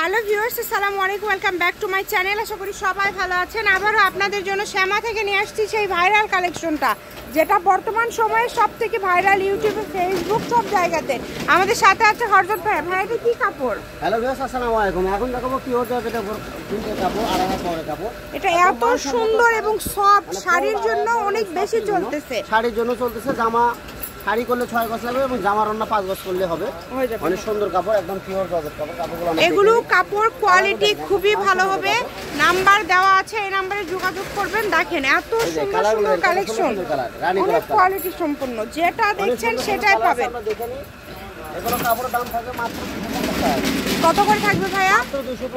Hello viewers, আসসালামু আলাইকুম, welcome back to my channel. আশা করি সবাই ভালো আছেন। আবারও আপনাদের জন্য শ্যামা থেকে নিয়ে আসছি সেই ভাইরাল কালেকশনটা, যেটা বর্তমান সময়ে সব থেকে ভাইরাল ইউটিউবে, ফেসবুক, সব জায়গাতে। আমাদের সাথে আছে হযরত ভাই। ভাই, এটা কি কাপড়? হ্যালো ভিউয়ার্স, আসসালামু আলাইকুম। এখন দেখাবো কি হচ্ছে, এটা প্রিন্টের কাপড়, আড়াই পরে কাপড়। এটা এত সুন্দর এবং সফট, শাড়ির জন্য অনেক বেশি চলতেছে। শাড়ির জন্য চলতেছে। জামা শাড়ি করলে 6 গজ লাগবে এবং জামা রান্না 5 গজ করলে হবে। অনেক সুন্দর কাপড়, একদম পিওর জর্জেট কাপড়। কাপড়গুলো এগুলো কাপড় কোয়ালিটি খুবই ভালো হবে। নাম্বার দেওয়া আছে, এই নম্বরে যোগাযোগ করবেন। দেখেন এত সুন্দর সুন্দর কালেকশন, অনেক কোয়ালিটি সম্পন্ন। যেটা দেখছেন সেটাই পাবেন। এগুলো কাপড়ের দাম থাকবে মাত্র 250 টাকা। কত করে থাকবে ভাইয়া?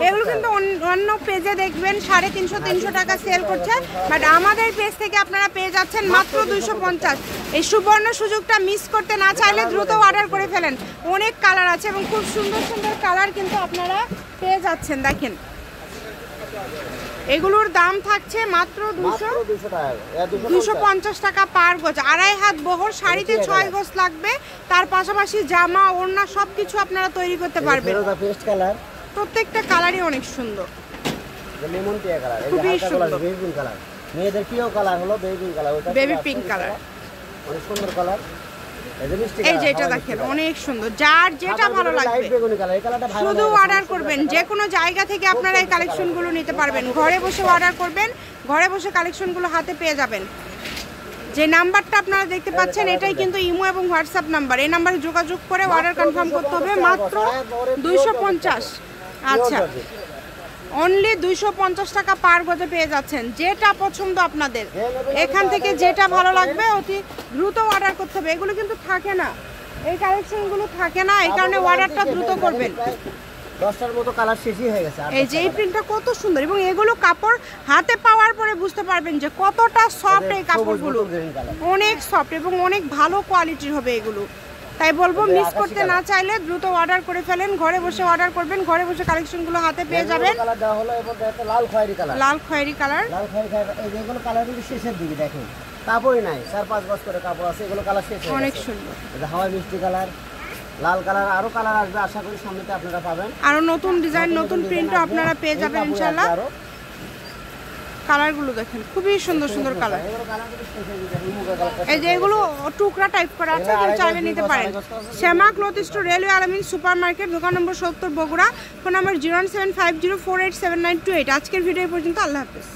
এগুলো কিন্তু অন্য পেজে দেখবেন 350-300 টাকা সেল করছে, বাট আমাদের পেজ থেকে আপনারা পেয়ে যাচ্ছেন মাত্র 250। এই সুবর্ণ সুযোগটা মিস করতে না চাইলে দ্রুত অর্ডার করে ফেলেন। অনেক কালার আছে এবং খুব সুন্দর সুন্দর কালার কিন্তু আপনারা পেয়ে যাচ্ছেন। দেখেন এগুলোর দাম থাকছে মাত্র 250 টাকা পার গজ। আড়াই হাত বহর শাড়িতে 6 গজ লাগবে। তার পাশাপাশি জামা, ওড়না সবকিছু আপনারা তৈরি করতে পারবেন। প্রত্যেকটা কালারই অনেক সুন্দর। লেমন টিয়া কালার, এই খুবই হালকা কালার, বেবি পিঙ্ক কালার। মেয়েদের প্রিয় কালার হলো বেবি পিঙ্ক কালার। ওটা বেবি পিঙ্ক কালার, অনেক সুন্দর কালার। এই যে এটা দেখেন অনেক সুন্দর। যার যেটা ভালো লাগবে শুধু অর্ডার করবেন। যে কোনো জায়গা থেকে আপনারা এই কালেকশনগুলো নিতে পারবেন। ঘরে বসে অর্ডার করবেন, ঘরে বসে কালেকশনগুলো হাতে পেয়ে যাবেন। যে নাম্বারটা আপনারা দেখতে পাচ্ছেন এটাই কিন্তু ইমো এবং হোয়াটসঅ্যাপ নাম্বার। এই নাম্বারে যোগাযোগ করে অর্ডার কনফার্ম করতে হবে। মাত্র 250। আচ্ছা, অনলি 250 টাকা পার গজে পেয়ে যাচ্ছেন। যেটা পছন্দ আপনাদের, এখান থেকে যেটা ভালো লাগবে অতি দ্রুত অর্ডার করতে হবে। এগুলো কিন্তু থাকে না, এই কালেকশনগুলো থাকে না, এই কারণে অর্ডারটা দ্রুত করবেন। 10টার মতো কালার শেষই হয়ে গেছে। এই যে এই প্রিন্টটা কত সুন্দর, এবং এগুলো কাপড় হাতে পাওয়ার পরে বুঝতে পারবেন যে কতটা সফট এই কাপড়গুলো। অনেক সফট এবং অনেক ভালো কোয়ালিটির হবে এগুলো। তাই বলবো মিস করতে না চাইলে দ্রুত অর্ডার করে ফেলেন। ঘরে বসে অর্ডার করবেন, ঘরে বসে কালেকশনগুলো হাতে পেয়ে যাবেন। কালার দেওয়া হলো এবং একটা লাল খয়েরি কালার। লাল খয়েরি কালার, লাল খয়েরি কালার। এই যেগুলো কালার কিন্তু শেষের দিকে দেখেন, কাপড়ই নাই, 4-5 গজ করে কাপড় আছে। এগুলো কালার শেষ হয়ে গেছে। অনেক সুন্দর। এটা হাওয়াই মিষ্টি কালার, লাল কালার। আরো কালার আসবে, আশা করি সামনেতে আপনারা পাবেন। আরো নতুন ডিজাইন, নতুন প্রিন্টও আপনারা পেয়ে যাবেন ইনশাআল্লাহ। কালারগুলো দেখেন খুবই সুন্দর সুন্দর কালার। এই যে এগুলো টুকরা টাইপ করা আছে, কেউ চাইলে নিতে পারেন। শ্যামা ক্লথ স্টোর, রেলওয়ে আলামিন সুপার মার্কেট, দোকান নম্বর 70, বগুড়া। ফোন নম্বর 01750487928। আজকের ভিডিও পর্যন্ত। আল্লাহ হাফেজ।